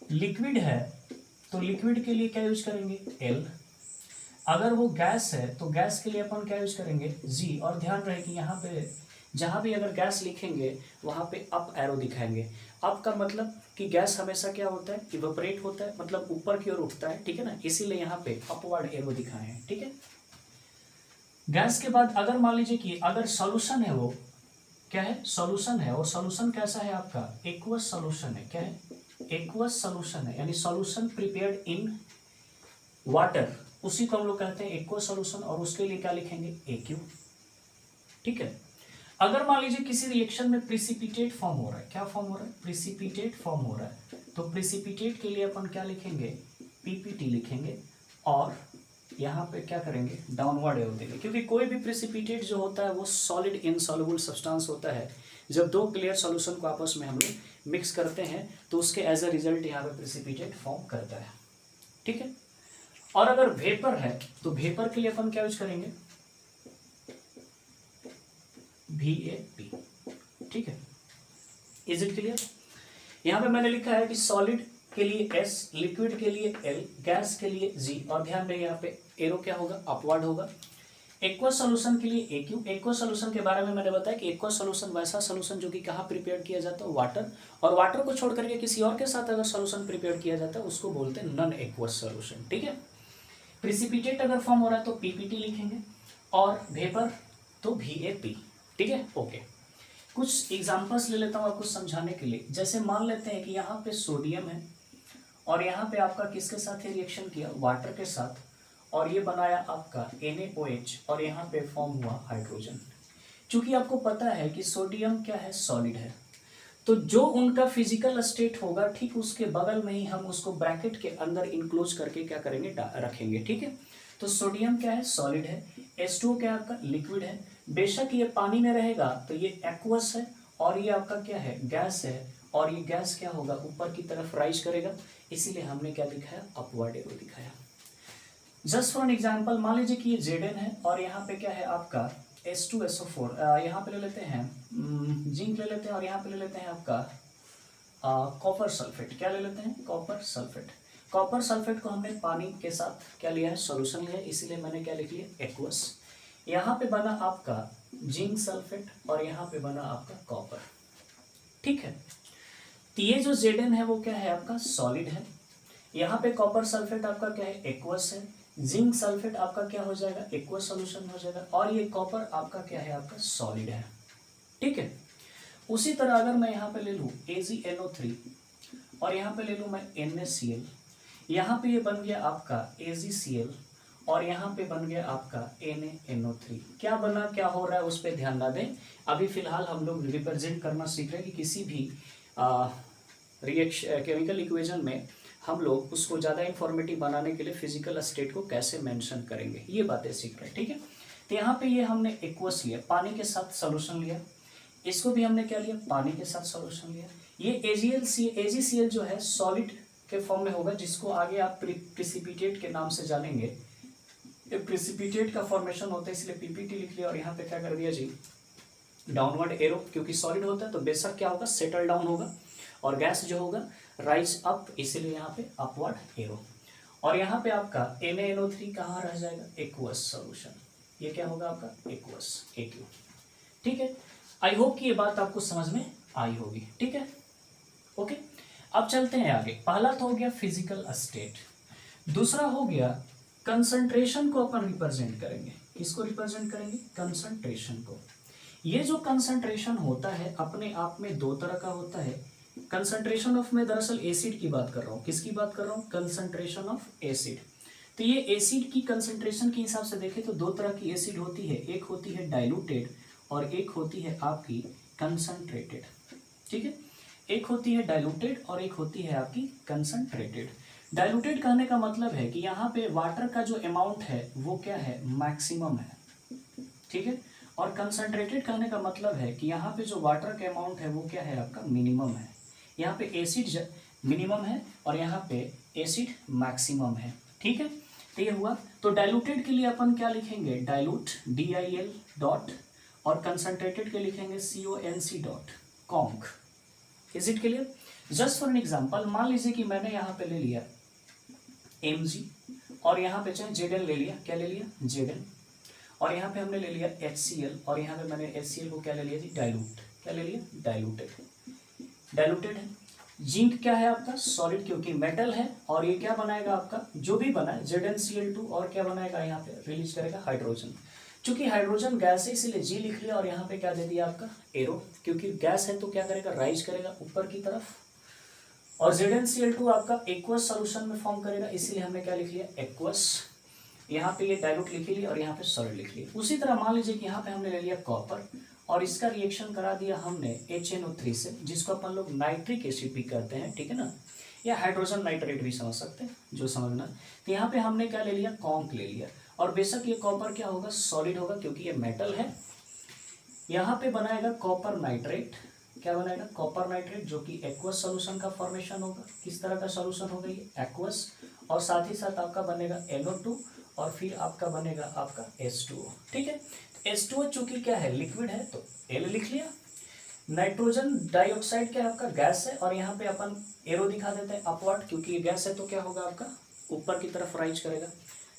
लिक्विड है तो लिक्विड के लिए क्या यूज करेंगे? L। अगर वो गैस है तो गैस के लिए अपन क्या यूज करेंगे? G। और ध्यान रहे कि यहाँ पे जहाँ भी अगर गैस लिखेंगे वहाँ पे अप एरो दिखाएंगे। अप का मतलब कि गैस हमेशा क्या होता है? इवेपोरेट होता है, मतलब ऊपर की ओर उठता है। ठीक है ना, इसीलिए यहाँ पे अपवर्ड एरो दिखाए हैं। ठीक है, गैस के बाद अगर मान लीजिए कि अगर सॉल्यूशन है, वो क्या है? सॉल्यूशन है। और सॉल्यूशन कैसा है आपका? एक्वस सॉल्यूशन है। क्या है? एक्वस सॉल्यूशन है, यानी सॉल्यूशन प्रिपेयर्ड इन वाटर, उसी को हम लोग कहते हैं एक्वस सॉल्यूशन। और उसके लिए क्या लिखेंगे? AQ। ठीक है, अगर मान लीजिए किसी रिएक्शन में प्रिसिपिटेट फॉर्म हो रहा है। क्या फॉर्म हो रहा है? प्रिसिपिटेट फॉर्म हो रहा है। तो प्रिसिपिटेट के लिए अपन क्या लिखेंगे? PPT लिखेंगे। और यहाँ पे क्या करेंगे? डाउनवर्ड एरो देंगे, क्योंकि कोई भी प्रिसिपिटेट जो होता है वो सॉलिड इनसॉल्युबल सब्सटेंस होता है। जब दो क्लियर सॉल्यूशन को आपस में हम लोग मिक्स करते हैं तो उसके एज अ रिजल्ट यहाँ पे प्रिसिपिटेट फॉर्म करता है। ठीक है, और अगर वेपर है तो वेपर के लिए अपन क्या यूज करेंगे? VAP। ठीक है, इज इट क्लियर? यहाँ पे मैंने लिखा है कि सॉलिड के लिए S, लिक्विड के लिए L, गैस के लिए G। और ध्यान रहे यहाँ पे एरो क्या होगा? अपवर्ड होगा। एक्वस सॉल्यूशन के लिए AQ। एक्वस सॉल्यूशन के बारे में मैंने बताया कि एक्वस सॉल्यूशन वैसा सॉल्यूशन जो कि कहाँ प्रिपेयर किया जाता है? वाटर। और वाटर को छोड़ करके किसी और के साथ अगर सॉल्यूशन प्रिपेयर किया जाता है उसको बोलते हैं नॉन एक्वस सॉल्यूशन। ठीक है, प्रिसिपिटेट अगर फॉर्म हो रहा है तो PPT लिखेंगे, और वेपर तो VAP। ठीक है, ओके। कुछ एग्जांपल्स ले लेता हूँ आपको समझाने के लिए। जैसे मान लेते हैं कि यहाँ पे सोडियम है और यहाँ पे आपका किसके साथ रिएक्शन किया? वाटर के साथ, और ये बनाया आपका NaOH, और यहाँ पे फॉर्म हुआ हाइड्रोजन। क्योंकि आपको पता है कि सोडियम क्या है? सॉलिड है। तो जो उनका फिजिकल स्टेट होगा ठीक उसके बगल में ही हम उसको ब्रैकेट के अंदर इनक्लोज करके क्या करेंगे? रखेंगे। ठीक है, तो सोडियम क्या है? सॉलिड है। H2O क्या है आपका? लिक्विड है। बेशक ये पानी में रहेगा तो ये एक्वस है, और ये आपका क्या है? गैस है। और ये गैस क्या होगा? ऊपर की तरफ राइज करेगा, इसीलिए हमने क्या दिखाया? अपवर्ड एरो दिखाया। जस्ट फॉर एन एग्जाम्पल, मान लीजिए कि ये Zn है और यहाँ पे क्या है आपका? H2SO4। यहाँ पे ले लेते हैं जिंक ले लेते हैं, और यहाँ पे ले लेते हैं आपका कॉपर सल्फेट। क्या ले लेते हैं? Copper sulphate. कॉपर सल्फेट को हमने पानी के साथ क्या लिया है? सॉल्यूशन लिया है, इसीलिए मैंने क्या लिख लिया? एक्वस। यहाँ पे बना आपका जिंक सल्फेट, और यहाँ पे बना आपका कॉपर। ठीक है, तो ये जो Zn है वो क्या है आपका? सॉलिड है। यहाँ पे कॉपर सल्फेट आपका क्या है? एक्वस है। जिंक सल्फेट आपका क्या हो जाएगा? एक्वस सॉल्यूशन हो जाएगा। और ये कॉपर आपका क्या है? आपका सॉलिड है। ठीक है, उसी तरह अगर मैं यहाँ पे ले लूँ AgNO3, और यहाँ पे ले लूँ मैं NaCl, यहाँ पे ये बन गया आपका AgCl, और यहाँ पे बन गया आपका NaNO3। क्या बना, क्या हो रहा है उस पर ध्यान ना दें। अभी फिलहाल हम लोग रिप्रेजेंट करना सीख रहे हैं कि किसी भी रिएक्शन केमिकल इक्वेशन में हम लोग उसको ज़्यादा इंफॉर्मेटिव बनाने के लिए फिजिकल स्टेट को कैसे मेंशन करेंगे, ये बातें सीख रहे हैं। ठीक है, तो यहाँ पे ये हमने एक्वस लिया, पानी के साथ सॉल्यूशन लिया। इसको भी हमने क्या लिया? पानी के साथ सॉल्यूशन लिया। ये AgCl जो है सॉलिड के फॉर्म में होगा, जिसको आगे आप प्रिसिपिटेट के नाम से जानेंगे। प्रिसिपिटेट का फॉर्मेशन होता है, इसलिए PPT लिख लिया, और यहाँ पे क्या कर दिया जी? डाउनवर्ड एरो, क्योंकि सॉलिड होता है तो बेशक क्या होगा? सेटल डाउन होगा। और गैस जो होगा राइज अप, इसीलिए यहाँ पे अपवर्ड एरो। और यहाँ पे आपका NaNO3 कहाँ रह जाएगा, एक्वस सॉल्यूशन, ये क्या होगा आपका एक्वस AQ। ठीक है, आई होप कि ये बात आपको समझ में आई होगी। ठीक है, ओके। अब चलते हैं आगे। पहला तो हो गया फिजिकल स्टेट, दूसरा हो गया कंसंट्रेशन को अपन रिप्रेजेंट करेंगे। किसको रिप्रेजेंट करेंगे, कंसंट्रेशन को। ये जो कंसंट्रेशन होता है अपने आप में दो तरह का होता है। कंसंट्रेशन ऑफ, मैं दरअसल एसिड की बात कर रहा हूँ। किसकी बात कर रहा हूँ, कंसंट्रेशन ऑफ एसिड। तो ये एसिड की कंसंट्रेशन के हिसाब से देखें तो दो तरह की एसिड होती है, एक होती है डाइल्यूटेड और एक होती है आपकी कंसंट्रेटेड। ठीक है, एक होती है डाइल्यूटेड और एक होती है आपकी कंसंट्रेटेड। डाइल्यूटेड कहने का मतलब है कि यहाँ पे वाटर का जो अमाउंट है वो क्या है, मैक्सिमम है। ठीक है, और कंसंट्रेटेड कहने का मतलब है कि यहाँ पे जो वाटर का अमाउंट है वो क्या है, आपका मिनिमम है। यहाँ पे एसिड मिनिमम है और यहाँ पे एसिड मैक्सिमम है। ठीक है, तो ये हुआ। तो डाइल्यूटेड के लिए अपन क्या लिखेंगे, डाइल्यूट DIL डॉट, और कंसंट्रेटेड के लिखेंगे CONC dot, conc. Is it clear? Just for an example, मान लीजिए कि मैंने यहाँ पे ले लिया Mg और यहाँ पे चाहे Zn ले लिया, क्या ले लिया, Zn, और यहाँ पे हमने ले लिया HCl और यहाँ पे मैंने HCl को क्या ले लिया जी, डाइल्यूट, क्या ले लिया, डाइल्यूटेड। डाइल्यूटेड है। जिंक क्या है आपका, सॉलिड, क्योंकि मेटल है, और ये क्या बनाएगा आपका, जो भी बना है ZnCl2, और क्या बनाएगा यहाँ पे, रिलीज करेगा हाइड्रोजन। चूंकि हाइड्रोजन गैस है इसीलिए G लिख लिया और यहाँ पे क्या दे दिया आपका, एरो, क्योंकि गैस है तो क्या करेगा, राइज करेगा ऊपर की तरफ, और ZnCl2 आपका एक्वस सॉल्यूशन में फॉर्म करेगा, इसीलिए हमने क्या लिख लिया, एक्वस। यहाँ पे ये डाइल्यूट लिख लिया और यहाँ पे सॉलिड लिख लिया। उसी तरह मान लीजिए कि यहाँ पे हमने ले लिया कॉपर और इसका रिएक्शन करा दिया हमने HNO3 से, जिसको अपन लोग नाइट्रिक एसिड भी कहते हैं। ठीक है ना, या हाइड्रोजन नाइट्रेट भी समझ सकते हैं, जो समझना। तो यहाँ पे हमने क्या ले लिया, कॉन्क ले लिया, और बेशक ये कॉपर क्या होगा, सॉलिड होगा, क्योंकि ये मेटल है। यहाँ पे बनाएगा कॉपर नाइट्रेट, क्या बनाएगा, कॉपर नाइट्रेट, जो कि एक्वस सॉल्यूशन का फॉर्मेशन होगा। किस तरह का सॉल्यूशन होगा ये, एक्वस, और साथ ही साथ आपका बनेगा NO2 और फिर आपका बनेगा आपका H2O। ठीक है, H2O चूंकि क्या है, लिक्विड है, तो L लिख लिया। नाइट्रोजन डाइऑक्साइड क्या है आपका, गैस है, और यहाँ पे अपन एरो दिखा देते हैं अपवर्ड, क्योंकि ये गैस है तो क्या होगा आपका, ऊपर की तरफ राइज करेगा।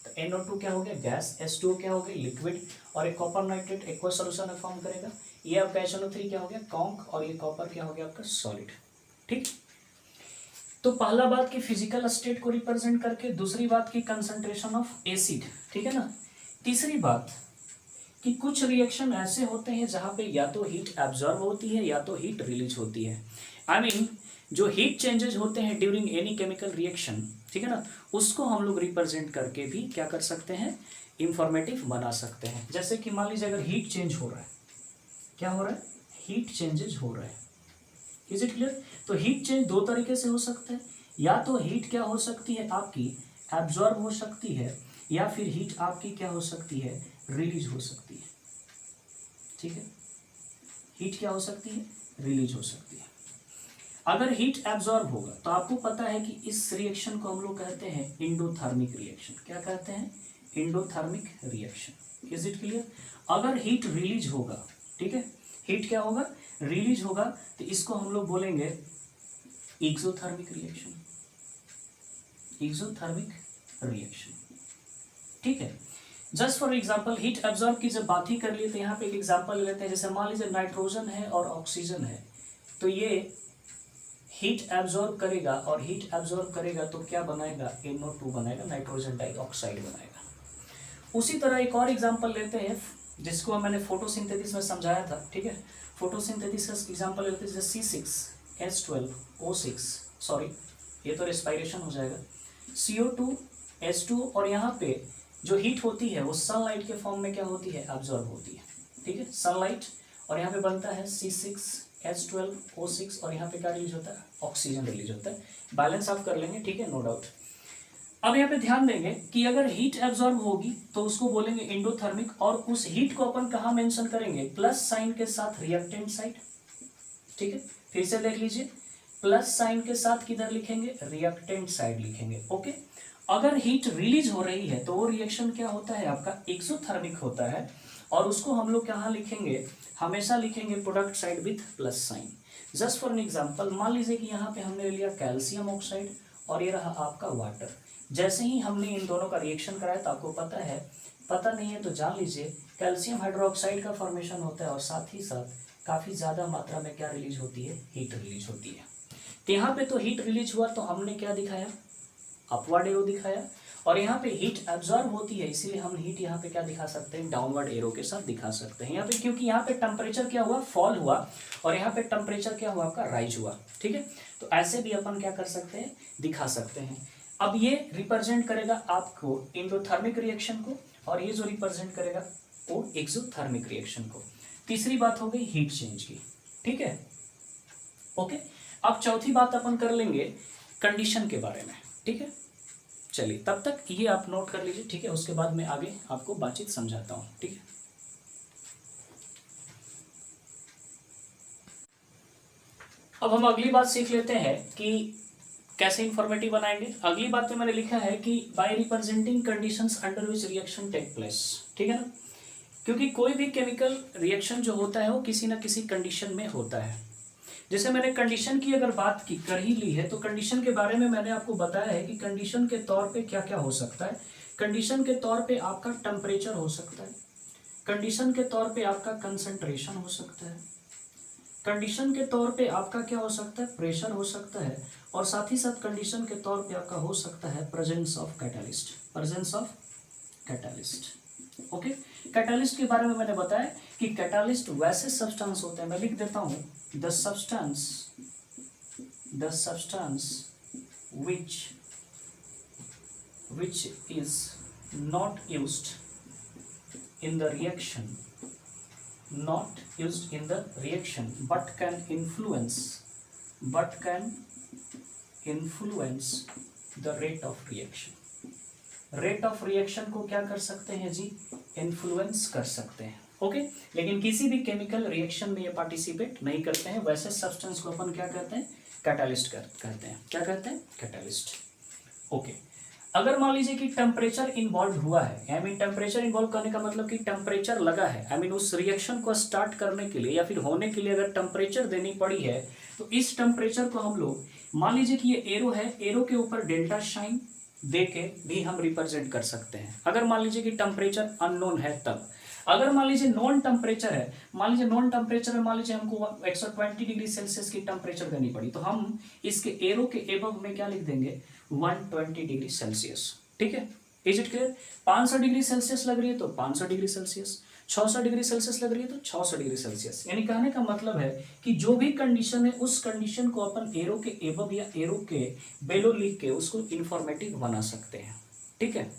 तो NO2 क्या हो गया, गैस, H2O क्या हो गया, लिक्विड, और एक कॉपर नाइट्रेट एक्वस सॉल्यूशन में फॉर्म करेगा। ये आपका HNO3 क्या हो गया, कॉन्क, और ये कॉपर क्या हो गया आपका, सॉलिड। ठीक, तो पहला बात की फिजिकल स्टेट को रिप्रेजेंट करके, दूसरी बात की कंसंट्रेशन ऑफ एसिड। ठीक है ना, तीसरी बात कि कुछ रिएक्शन ऐसे होते हैं जहां पे या तो हीट एब्जॉर्ब होती है या तो हीट रिलीज होती है। आई मीन जो हीट चेंजेस होते हैं ड्यूरिंग एनी केमिकल रिएक्शन, ठीक है ना, उसको हम लोग रिप्रेजेंट करके भी क्या कर सकते हैं, इंफॉर्मेटिव बना सकते हैं। जैसे कि मान लीजिए अगर हीट चेंज हो रहा है, क्या हो रहा है, हीट चेंजेस हो रहा है। Is it clear? तो हीट चेंज दो तरीके से हो सकता है, या तो हीट क्या हो सकती है आपकी, एब्जॉर्ब हो सकती है, या फिर हीट आपकी क्या हो सकती है, रिलीज हो सकती है। ठीक है, हीट क्या हो सकती है, रिलीज हो सकती है। अगर हीट एब्जॉर्ब होगा तो आपको पता है कि इस रिएक्शन को हम लोग कहते हैं एंडोथर्मिक रिएक्शन। क्या कहते हैं, endothermic reaction. Is it clear? अगर हीट रिलीज होगा, ठीक है, हीट क्या होगा, रिलीज होगा, तो इसको हम लोग बोलेंगे एक्सोथर्मिक रिएक्शन। Exothermic reaction. ठीक है, just for example heat absorb की जब बात ही कर लिए तो यहाँ पे एक एग्जांपल लेते हैं। जैसे मान लीजिए नाइट्रोजन है और ऑक्सीजन है, तो ये हीट एब्जॉर्ब करेगा, और हीट एब्जॉर्ब करेगा तो क्या बनाएगा, NO2 बनाएगा, नाइट्रोजन डाइऑक्साइड बनाएगा। उसी तरह एक और एग्जांपल लेते हैं जिसको मैंने फोटोसिंथेसिस में समझाया था। ठीक है, फोटोसिंथेसिस का एग्जांपल लेते हैं C6H12O6, सॉरी ये तो रेस्पायरेशन हो जाएगा, CO2H2, और यहाँ पे जो हीट होती है वो सनलाइट के फॉर्म में क्या होती है, एब्जॉर्ब होती है। ठीक है, सनलाइट, और यहाँ पे बनता है C6H12O6, और यहाँ पे क्या रिलीज होता है, ऑक्सीजन रिलीज होता है। बैलेंस आप कर लेंगे, ठीक है, नो डाउट। अब यहाँ पे ध्यान देंगे कि अगर हीट एब्जॉर्ब होगी तो उसको बोलेंगे एंडोथर्मिक, और उस हीट को अपन कहाँ मेंशन करेंगे, प्लस साइन के साथ रिएक्टेंट साइड। ठीक है, फिर से देख लीजिए, प्लस साइन के साथ किधर लिखेंगे, रिएक्टेंट साइड लिखेंगे। ओके, अगर हीट रिलीज हो रही है तो वो रिएक्शन क्या होता है आपका, एक्सोथर्मिक होता है, और उसको हम लोग कहाँ लिखेंगे, हमेशा लिखेंगे product side with plus sign. Just for an example, मान लीजिए कि यहाँ पे हमने लिया कैल्शियम ऑक्साइड और ये रहा आपका वाटर। जैसे ही हमने इन दोनों का रिएक्शन कराया तो आपको पता नहीं है तो जान लीजिए कैल्शियम हाइड्रोक्साइड का फॉर्मेशन होता है और साथ ही साथ काफ़ी ज़्यादा मात्रा में क्या रिलीज होती है, हीट रिलीज होती है। तो यहाँ पे तो हीट रिलीज हुआ तो हमने क्या दिखाया, अपवर्ड एरो दिखाया, और यहाँ पे हीट एब्जॉर्ब होती है इसीलिए हम हीट यहाँ पे क्या दिखा सकते हैं, डाउनवर्ड एरो के साथ दिखा सकते हैं यहाँ पे, क्योंकि यहाँ पे टेम्परेचर क्या हुआ, फॉल हुआ, और यहाँ पे टेम्परेचर क्या हुआ आपका, राइज हुआ। ठीक है, तो ऐसे भी अपन क्या कर सकते हैं, दिखा सकते हैं। अब ये रिप्रेजेंट करेगा आपको एंडोथर्मिक रिएक्शन को, और ये जो रिप्रेजेंट करेगा वो एक्सोथर्मिक रिएक्शन को। तीसरी बात हो गई हीट चेंज की। ठीक है, ओके। अब चौथी बात अपन कर लेंगे कंडीशन के बारे में। ठीक है, चलिए तब तक ये आप नोट कर लीजिए। ठीक है, उसके बाद मैं आगे आपको बातचीत समझाता हूँ। ठीक है, अब हम अगली बात सीख लेते हैं कि कैसे इंफॉर्मेटिव बनाएंगे। अगली बात में मैंने लिखा है कि by representing conditions under which reaction take place. ठीक है ना, क्योंकि कोई भी केमिकल रिएक्शन जो होता है वो किसी ना किसी कंडीशन में होता है। जैसे मैंने कंडीशन की अगर बात की कर ही ली है तो कंडीशन के बारे में मैंने आपको बताया है कि कंडीशन के तौर पे क्या क्या हो सकता है। कंडीशन के तौर पे आपका टेम्परेचर हो सकता है, कंडीशन के तौर पे आपका कंसंट्रेशन हो सकता है, कंडीशन के तौर पे आपका क्या हो सकता है, प्रेशर हो सकता है, और साथ ही साथ कंडीशन के तौर पे आपका हो सकता है presence of catalyst, presence of catalyst. Okay, catalyst के बारे में मैंने बताया कि कैटालिस्ट वैसे सब्सटेंस होते हैं, मैं लिख देता हूं, the substance which is not used in the reaction but can influence the rate of reaction। Rate of reaction को क्या कर सकते हैं जी, इन्फ्लुएंस कर सकते हैं। ओके, लेकिन किसी भी केमिकल रिएक्शन में ये पार्टिसिपेट नहीं करते हैं। वैसे सब्सटेंस को अपन क्या कहते हैं, कैटालिस्ट कहते हैं। क्या कहते हैं, कैटालिस्ट। ओके, अगर मान लीजिए कि टेम्परेचर इन्वॉल्व हुआ है, आई मीन टेम्परेचर इन्वॉल्व करने का मतलब कि टेम्परेचर लगा है, आई मीन उस रिएक्शन को स्टार्ट करने के लिए या फिर होने के लिए अगर टेम्परेचर देनी पड़ी है तो इस टेम्परेचर को हम लोग, मान लीजिए कि ये एरो है, एरो के ऊपर डेल्टा साइन दे के भी हम रिप्रेजेंट कर सकते हैं। अगर मान लीजिए कि टेम्परेचर अननोन है तब। अगर मान लीजिए नॉन टेम्परेचर है, मान लीजिए नॉन टेम्परेचर है, मान लीजिए हमको 120 डिग्री सेल्सियस की टेम्परेचर देनी पड़ी तो हम इसके एरो के एबव में क्या लिख देंगे, 120 डिग्री सेल्सियस। ठीक है, is it clear. 500 degree Celsius लग रही है तो 500 डिग्री सेल्सियस, 600 डिग्री सेल्सियस लग रही है तो 600 डिग्री सेल्सियस। यानी कहने का मतलब है कि जो भी कंडीशन है उस कंडीशन को अपन एरो के एबव या एरो के बेलो लिख के उसको इंफॉर्मेटिव बना सकते हैं। ठीक है,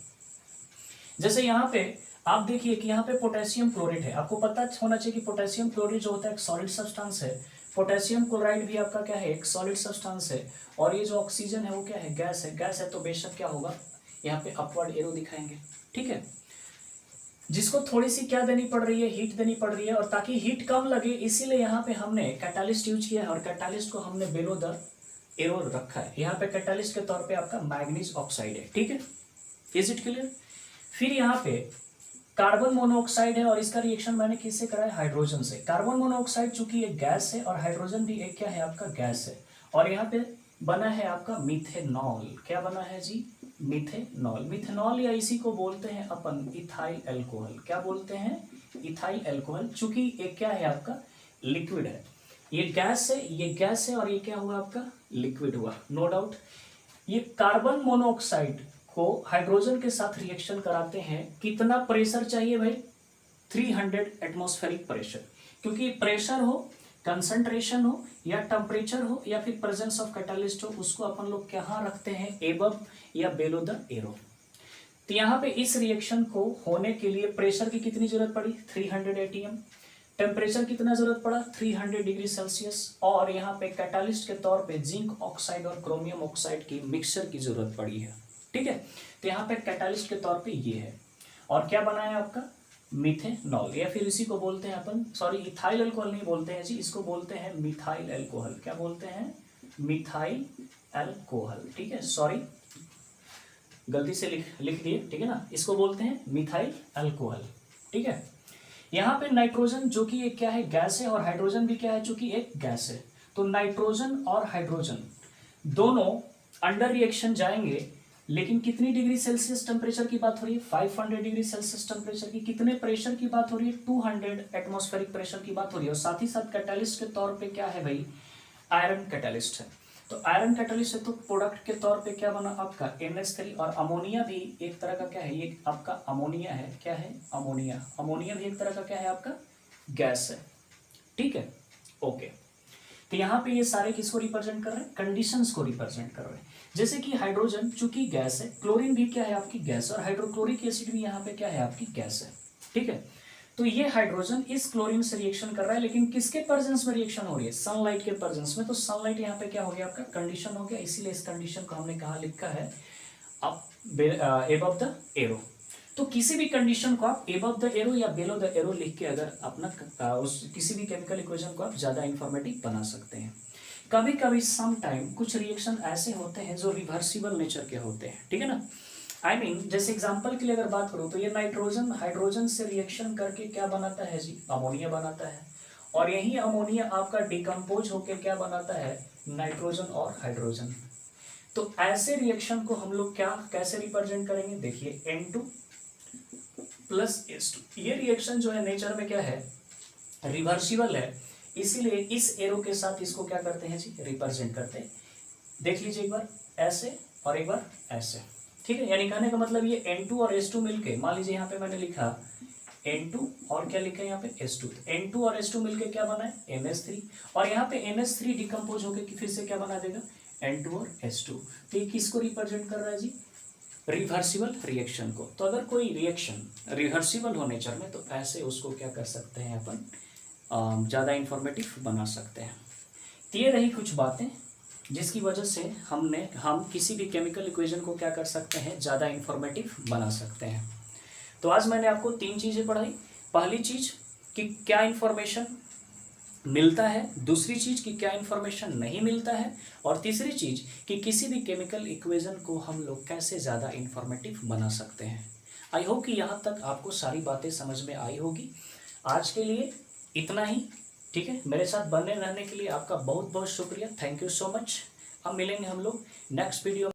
जैसे यहाँ पे आप देखिए कि यहाँ पे पोटेशियम क्लोराइड है। आपको पता होना चाहिए कि पोटेशियम क्लोराइड जो होता है एक सॉलिड सब्सटेंस है, पोटेशियम क्लोराइड भी आपका क्या है, एक सॉलिड सब्सटेंस है, और ये जो ऑक्सीजन है वो क्या है, गैस है। गैस है तो बेशक क्या होगा, यहाँ पे अपवर्ड एरो दिखाएंगे। ठीक है, जिसको थोड़ी सी क्या देनी पड़ रही है, हीट देनी पड़ रही है, और ताकि हीट कम लगे इसीलिए यहाँ पे हमने कैटालिस्ट यूज किया है, और कैटालिस्ट को हमने बिलो द एरो रखा है। यहाँ पे कैटालिस्ट के तौर पे आपका मैग्नीज ऑक्साइड है। ठीक है, इज इट क्लियर। फिर यहाँ पे कार्बन मोनोऑक्साइड है, और इसका रिएक्शन मैंने किससे करा है, हाइड्रोजन से। कार्बन मोनोऑक्साइड चूंकि एक गैस है और हाइड्रोजन भी एक क्या है, आपका गैस है, और यहाँ पे बना है आपका मिथेनॉल। क्या बना है जी, मिथेनॉल। मिथेनॉल या इसी को बोलते हैं अपन इथाइल अल्कोहल। क्या बोलते हैं, इथाइल अल्कोहल। चूंकि एक क्या है आपका लिक्विड है, ये गैस है, ये गैस है, और ये क्या हुआ आपका लिक्विड हुआ, नो डाउट। ये कार्बन मोनोऑक्साइड को हाइड्रोजन के साथ रिएक्शन कराते हैं। कितना प्रेशर चाहिए भाई, 300 एटमॉस्फेरिक प्रेशर, क्योंकि प्रेशर हो, कंसंट्रेशन हो, या टेम्परेचर हो, या फिर प्रेजेंस ऑफ कैटालिस्ट हो, उसको अपन लोग कहाँ रखते हैं, एबव या बेलो द एरो। तो यहाँ पे इस रिएक्शन को होने के लिए प्रेशर की कितनी जरूरत पड़ी, 300 एटीएम। टेम्परेचर कितना जरूरत पड़ा, 300 डिग्री सेल्सियस, और यहाँ पे कैटालिस्ट के तौर पे जिंक ऑक्साइड और क्रोमियम ऑक्साइड की मिक्सचर की जरूरत पड़ी है। ठीक है, तो यहाँ पे कैटालिस्ट के तौर पे ये है, और क्या बना है आपका मिथेनॉल, या फिर इसी को बोलते हैं अपन, सॉरी इथाइल अल्कोहल नहीं बोलते हैं जी, इसको बोलते हैं मिथाइल अल्कोहल। क्या बोलते हैं, मिथाइल अल्कोहल। ठीक है, सॉरी गलती से लिख दिए, ठीक है ना, इसको बोलते हैं मिथाइल अल्कोहल। ठीक है, यहाँ पे नाइट्रोजन जो कि एक क्या है, गैस है, और हाइड्रोजन भी क्या है, चूंकि एक गैस है, तो नाइट्रोजन और हाइड्रोजन दोनों अंडर रिएक्शन जाएंगे, लेकिन कितनी डिग्री सेल्सियस टेम्परेचर की बात हो रही है? 500 डिग्री सेल्सियस टेम्परेचर की। कितने प्रेशर की बात हो रही है? 200 एटमॉस्फेरिक प्रेशर की बात हो रही है। और साथ ही साथ कैटालिस्ट के तौर पे क्या है भाई? आयरन कैटालिस्ट है। तो आयरन कैटालिस्ट है, तो प्रोडक्ट के तौर पे क्या बना आपका? NH3। और अमोनिया भी एक तरह का क्या है? ये आपका अमोनिया है। क्या है? अमोनिया। अमोनिया भी एक तरह का क्या है? आपका गैस है। ठीक है, ओके। तो यहाँ पे ये सारे किसको रिप्रेजेंट कर रहे हैं? कंडीशंस को रिप्रेजेंट कर रहे हैं। जैसे कि हाइड्रोजन चूंकि गैस है, क्लोरीन भी क्या है? आपकी गैस। और हाइड्रोक्लोरिक एसिड भी यहाँ पे क्या है? आपकी गैस है। ठीक है, तो ये हाइड्रोजन इस क्लोरीन से रिएक्शन कर रहा है, लेकिन किसके प्रेजेंस में रिएक्शन हो रही है? सनलाइट के प्रेजेंस में। तो सनलाइट यहाँ पे क्या हो गया? आपका कंडीशन हो गया, इसीलिए इस कंडीशन को हमने कहा लिखा है अबव द एरो। तो किसी भी कंडीशन को आप अबव द एरो या बिलो द एरो लिख के अगर अपना उस किसी भी केमिकल इक्वेशन को आप ज्यादा इंफॉर्मेटिव बना सकते हैं। कभी कभी सम टाइम कुछ रिएक्शन ऐसे होते हैं जो रिवर्सिबल नेचर के होते हैं। ठीक है ना? I mean, जैसे एग्जांपल के लिए अगर बात करूं तो ये नाइट्रोजन हाइड्रोजन से रिएक्शन करके क्या बनाता है जी? अमोनिया बनाता है। और यही अमोनिया आपका डिकम्पोज होकर क्या बनाता है? नाइट्रोजन और हाइड्रोजन। तो ऐसे रिएक्शन को हम लोग क्या कैसे रिप्रेजेंट करेंगे? देखिए N2 प्लस H2। ये रिएक्शन जो है नेचर में क्या है? रिवर्सिबल है, इसीलिए इस एरो के साथ इसको क्या करते हैं जी? रिप्रेजेंट करते हैं। देख लीजिए एक बार ऐसे और एक बार ऐसे। ठीक है, यानी कहने का मतलब ये N2 और H2 मिलके, मान लीजिए यहाँ पे मैंने लिखा N2 और क्या लिखा है यहाँ पे? H2। N2 और H2 मिलके क्या बना है? NH3। और यहाँ पे NH3 डिकम्पोज होकर फिर से क्या बना देगा? N2 और H2। तो ये किसको रिप्रेजेंट कर रहा है जी? रिवर्सिबल रिएक्शन को। तो अगर कोई रिएक्शन रिवर्सिबल हो नेचर में, तो ऐसे उसको क्या कर सकते हैं अपन? ज़्यादा इंफॉर्मेटिव बना सकते हैं। तो ये रही कुछ बातें जिसकी वजह से हम किसी भी केमिकल इक्वेशन को क्या कर सकते हैं? ज़्यादा इंफॉर्मेटिव बना सकते हैं। तो आज मैंने आपको 3 चीज़ें पढ़ाई। पहली चीज़ कि क्या इंफॉर्मेशन मिलता है, दूसरी चीज़ कि क्या इंफॉर्मेशन नहीं मिलता है, और तीसरी चीज़ कि किसी भी केमिकल इक्वेशन को हम लोग कैसे ज़्यादा इंफॉर्मेटिव बना सकते हैं। आई होप कि यहाँ तक आपको सारी बातें समझ में आई होगी। आज के लिए इतना ही। ठीक है, मेरे साथ बने रहने के लिए आपका बहुत बहुत शुक्रिया। Thank you so much. अब मिलेंगे हम लोग नेक्स्ट वीडियो।